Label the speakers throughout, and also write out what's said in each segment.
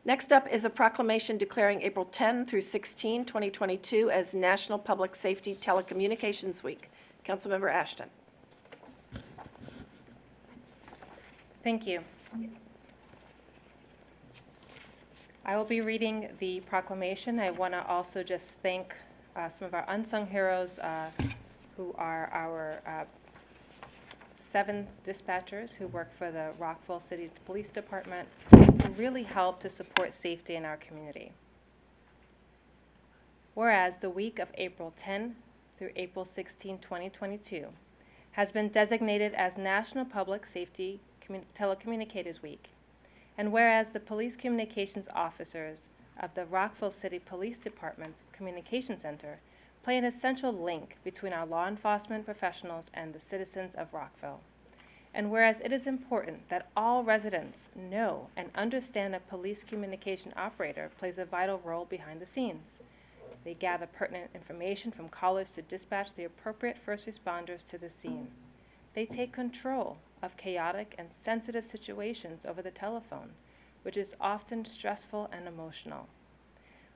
Speaker 1: Next up is a proclamation declaring April 10 through 16, 2022 as National Public Safety Telecommunications Week. Councilmember Ashton.
Speaker 2: Thank you. I will be reading the proclamation. I want to also just thank some of our unsung heroes who are our 7 dispatchers who work for the Rockville City Police Department, who really help to support safety in our community. Whereas the week of April 10 through April 16, 2022 has been designated as National Public Safety Telecommunicators Week, and whereas the police communications officers of the Rockville City Police Department's Communication Center play an essential link between our law enforcement professionals and the citizens of Rockville. And whereas it is important that all residents know and understand a police communication operator plays a vital role behind the scenes. They gather pertinent information from callers to dispatch the appropriate first responders to the scene. They take control of chaotic and sensitive situations over the telephone, which is often stressful and emotional.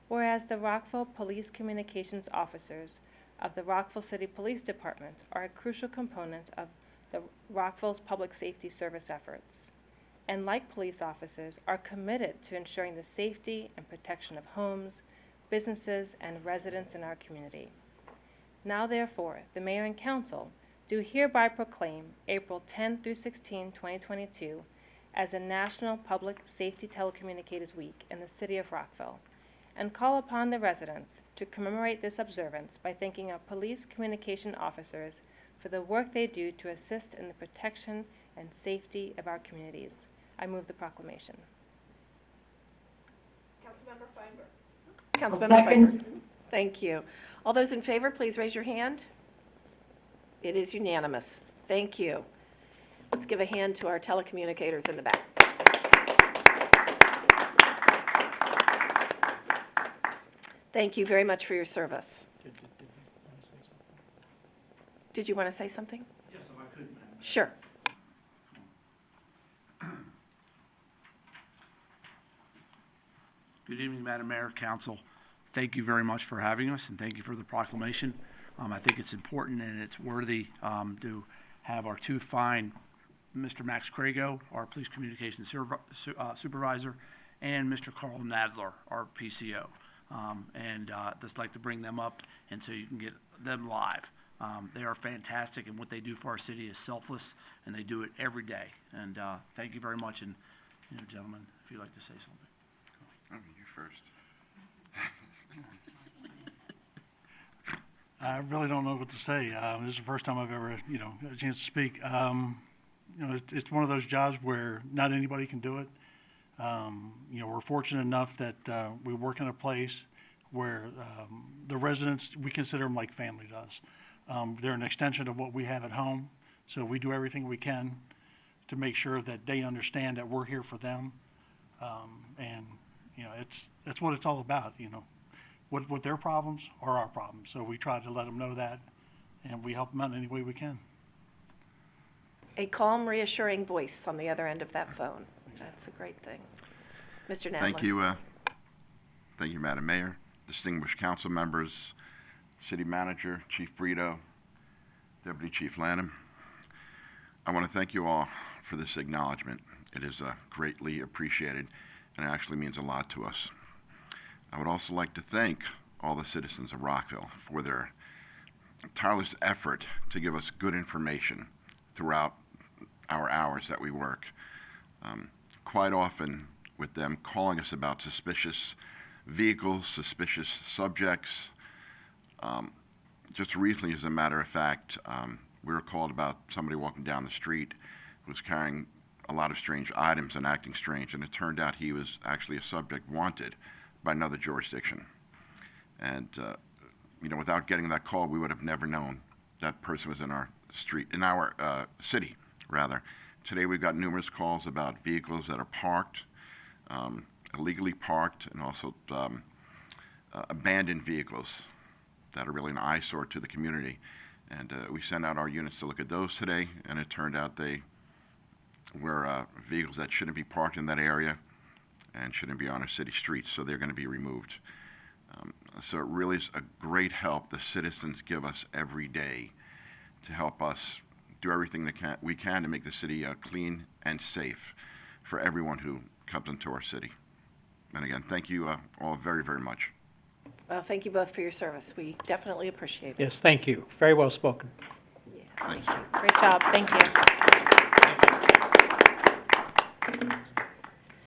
Speaker 2: Whereas the Rockville Police Communications Officers of the Rockville City Police Department are a crucial component of the Rockville's public safety service efforts, and like police officers, are committed to ensuring the safety and protection of homes, businesses, and residents in our community. Now therefore, the Mayor and Council do hereby proclaim April 10 through 16, 2022 as a National Public Safety Telecommunicators Week in the City of Rockville, and call upon the residents to commemorate this observance by thanking our police communication officers for the work they do to assist in the protection and safety of our communities. I move the proclamation.
Speaker 1: Councilmember Feinberg.
Speaker 3: Councilmember
Speaker 1: Second. Feinberg. Thank you. All those in favor, please raise your hand. It is unanimous. Thank you. Let's give a hand to our telecommunicators in the back. Thank you very much for your service. Did you want to say something?
Speaker 4: Yes, if I could, Madam.
Speaker 1: Sure.
Speaker 4: Good evening, Madam Mayor, Council. Thank you very much for having us, and thank you for the proclamation. I think it's important and it's worthy to have our 2 fine, Mr. Max Crago, our Police Communications Supervisor, and Mr. Carl Nadler, our PCO. Just like to bring them up and so you can get them live. They are fantastic, and what they do for our city is selfless, and they do it every day. And thank you very much. And, gentlemen, if you'd like to say something.
Speaker 5: Oh, you first.
Speaker 6: I really don't know what to say. This is the first time I've ever, had a chance to speak. It's one of those jobs where not anybody can do it. We're fortunate enough that we work in a place where the residents, we consider them like family to us. They're an extension of what we have at home, so we do everything we can to make sure that they understand that we're here for them. That's what it's all about, What their problems are our problems, so we try to let them know that, and we help them out any way we can.
Speaker 1: A calm, reassuring voice on the other end of that phone. That's a great thing. Mr. Nadler.
Speaker 5: Thank you, Madam Mayor, distinguished council members, City Manager, Chief Brito, Deputy Chief Lanham. I want to thank you all for this acknowledgement. It is greatly appreciated, and it actually means a lot to us. I would also like to thank all the citizens of Rockville for their tireless effort to give us good information throughout our hours that we work. Quite often with them calling us about suspicious vehicles, suspicious subjects. Just recently, as a matter of fact, we were called about somebody walking down the street who was carrying a lot of strange items and acting strange, and it turned out he was actually a subject wanted by another jurisdiction. And, without getting that call, we would have never known that person was in our street, in our city, rather. Today we've got numerous calls about vehicles that are parked, illegally parked, and also abandoned vehicles that are really an eyesore to the community. And we sent out our units to look at those today, and it turned out they were vehicles that shouldn't be parked in that area. and shouldn't be on our city streets, so they're going to be removed. So it really is a great help the citizens give us every day to help us do everything that we can to make the city clean and safe for everyone who comes into our city. And again, thank you all very, very much.
Speaker 1: Well, thank you both for your service. We definitely appreciate it.
Speaker 3: Yes, thank you. Very well spoken.
Speaker 5: Thank you.
Speaker 2: Great job, thank you.